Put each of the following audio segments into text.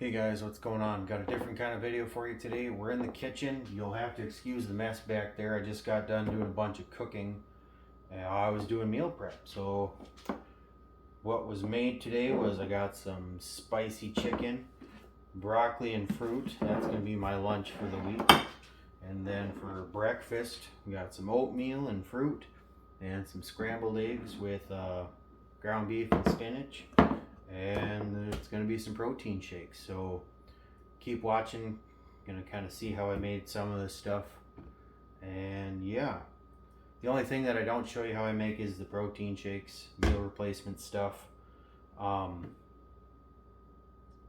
Hey guys, what's going on? Got a different kind of video for you today. We're in the kitchen. You'll have to excuse the mess back there. I just got done doing a bunch of cooking. I was doing meal prep. So what was made today was I got some spicy chicken, broccoli and fruit. That's going to be my lunch for the week. And then for breakfast, we got some oatmeal and fruit and some scrambled eggs with ground beef and spinach. And it's going to be some protein shakes. So keep watching. Gonna kind of see how I made some of this stuff. And yeah, the only thing that I don't show you how I make is the protein shakes, meal replacement stuff. Yeah,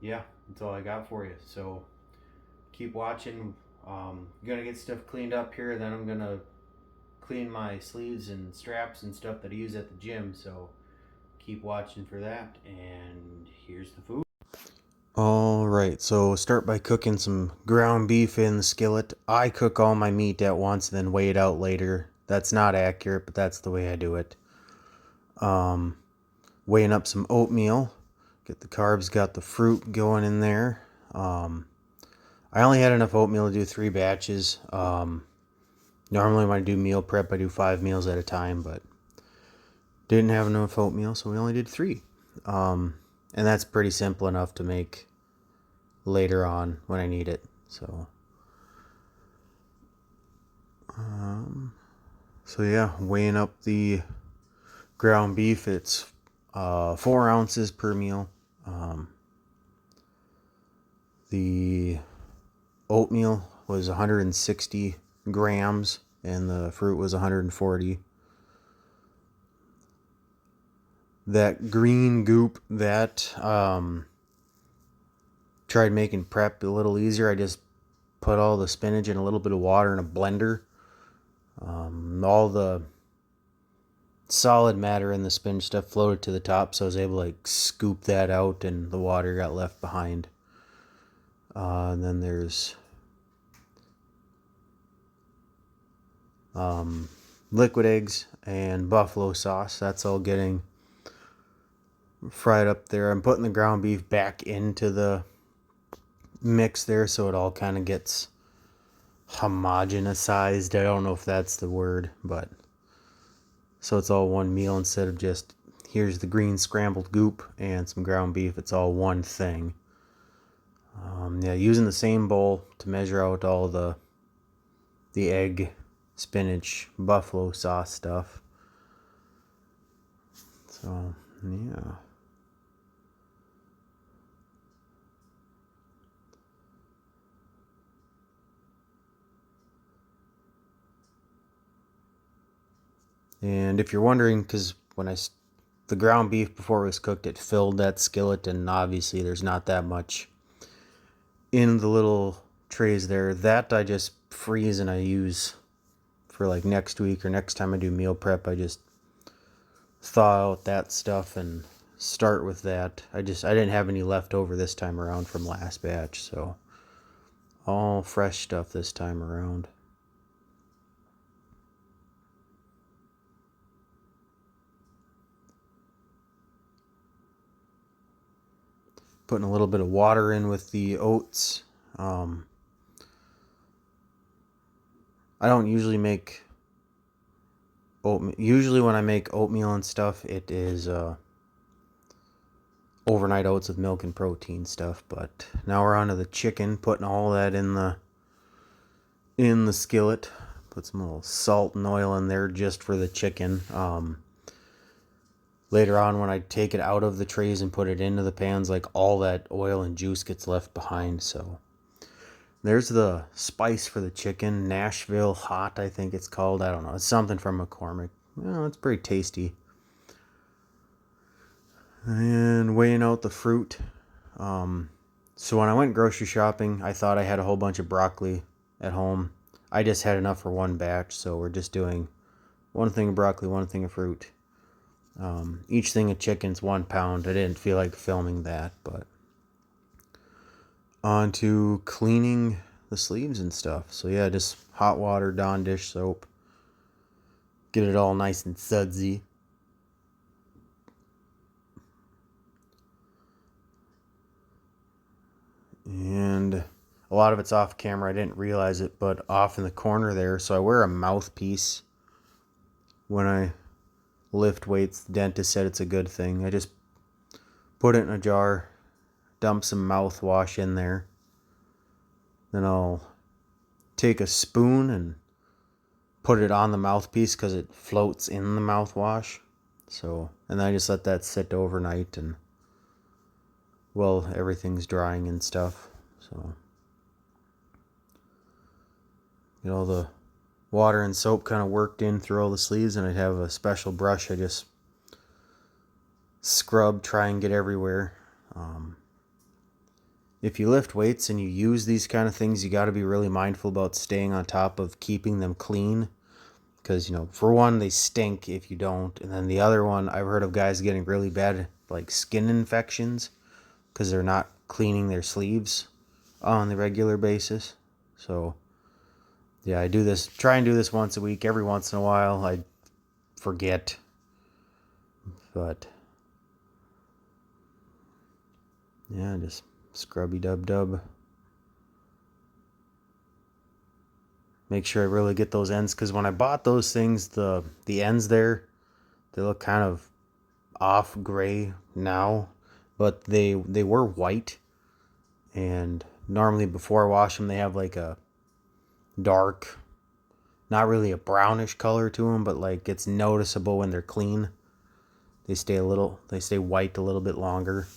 that's all I got for you. So keep watching. Gonna get stuff cleaned up here, then I'm gonna clean my sleeves and straps and stuff that I use at the gym. So keep watching for that, and here's the food. Alright, so start by cooking some ground beef in the skillet. I cook all my meat at once and then weigh it out later. That's not accurate, but that's the way I do it. Weighing up some oatmeal. Get the carbs, got the fruit going in there. I only had enough oatmeal to do 3 batches. Normally when I do meal prep, I do 5 meals at a time, but didn't have enough oatmeal, so we only did 3. And that's pretty simple enough to make later on when I need it. So yeah, weighing up the ground beef, it's 4 ounces per meal. The oatmeal was 160 grams and the fruit was 140. That green goop, that tried making prep a little easier. I just put all the spinach and a little bit of water in a blender. All the solid matter in the spinach stuff floated to the top, so I was able to scoop that out and the water got left behind. And then there's liquid eggs and buffalo sauce. That's all getting fried up there. I'm putting the ground beef back into the mix there so it all kind of gets homogenized. I don't know if that's the word, but so it's all one meal instead of just here's the green scrambled goop and some ground beef. It's all one thing. Yeah, using the same bowl to measure out all the egg, spinach, buffalo sauce stuff. So yeah. And if you're wondering, because when the ground beef before it was cooked, it filled that skillet, and obviously there's not that much in the little trays there. That I just freeze and I use for next week or next time I do meal prep. I just thaw out that stuff and start with that. I didn't have any left over this time around from last batch, so all fresh stuff this time around. Putting a little bit of water in with the oats. I don't usually make oatmeal. Usually when I make oatmeal and stuff, it is overnight oats with milk and protein stuff. But now we're on to the chicken. Putting all that in the skillet. Put some little salt and oil in there just for the chicken. Later on, when I take it out of the trays and put it into the pans, all that oil and juice gets left behind. So there's the spice for the chicken. Nashville Hot, I think it's called. I don't know. It's something from McCormick. Well, it's pretty tasty. And weighing out the fruit. So when I went grocery shopping, I thought I had a whole bunch of broccoli at home. I just had enough for one batch, so we're just doing one thing of broccoli, one thing of fruit. Each thing of chicken's 1 pound. I didn't feel like filming that, but on to cleaning the sleeves and stuff. So yeah, just hot water, Dawn dish soap. Get it all nice and sudsy. a lot of it's off camera. I didn't realize it, but off in the corner there. So I wear a mouthpiece when I lift weights. The dentist said it's a good thing. I just put it in a jar, dump some mouthwash in there. Then I'll take a spoon and put it on the mouthpiece because it floats in the mouthwash. So, and then I just let that sit overnight and well, everything's drying and stuff. So, you know, the water and soap kind of worked in through all the sleeves, and I'd have a special brush I just scrub, try and get everywhere. If you lift weights and you use these kind of things, you got to be really mindful about staying on top of keeping them clean. Because, you know, for one, they stink if you don't. And then the other one, I've heard of guys getting really bad, like, skin infections because they're not cleaning their sleeves on the regular basis. So, yeah, I do this, try and do this once a week. Every once in a while, I forget. But, yeah, just scrubby dub dub. Make sure I really get those ends, because when I bought those things, the ends there, they look kind of off gray now, but they were white, and normally before I wash them they have like a dark, not really a brownish color to them, but like it's noticeable when they're clean. They stay white a little bit longer.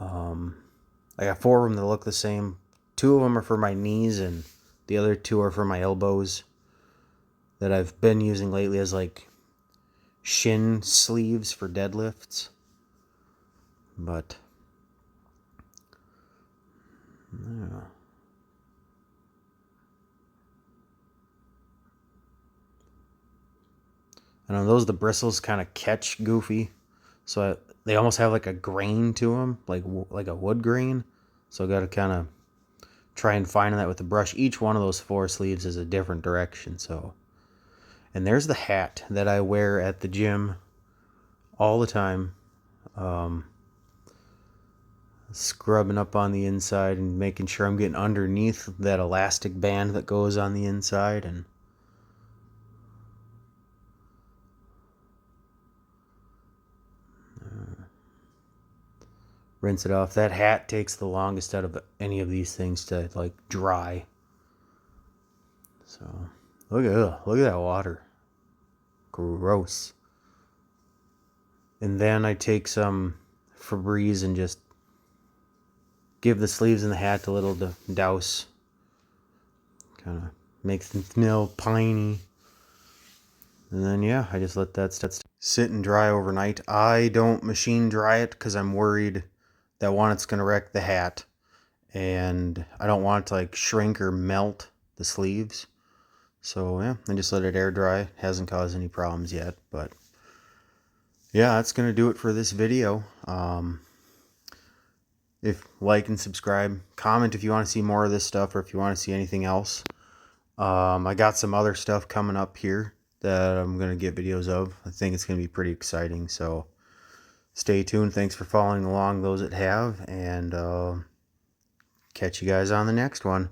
I got 4 of them that look the same. 2 of them are for my knees and the other 2 are for my elbows, that I've been using lately as like shin sleeves for deadlifts. But yeah. And on those, the bristles kind of catch goofy, so they almost have like a grain to them, like a wood grain. So I got to kind of try and find that with the brush. Each one of those 4 sleeves is a different direction. So, and there's the hat that I wear at the gym all the time. Scrubbing up on the inside and making sure I'm getting underneath that elastic band that goes on the inside, and rinse it off. That hat takes the longest out of any of these things to like dry. So look at that water. Gross. And then I take some Febreze and just give the sleeves and the hat a little douse. Kind of makes them smell piney. And then, yeah, I just let that stuff sit and dry overnight. I don't machine dry it because I'm worried that, one, it's going to wreck the hat. And I don't want it to like shrink or melt the sleeves. So, yeah, I just let it air dry. Hasn't caused any problems yet. But, yeah, that's going to do it for this video. If like and subscribe, comment if you want to see more of this stuff or if you want to see anything else. I got some other stuff coming up here that I'm going to get videos of. I think it's going to be pretty exciting, so stay tuned. Thanks for following along, those that have, and catch you guys on the next one.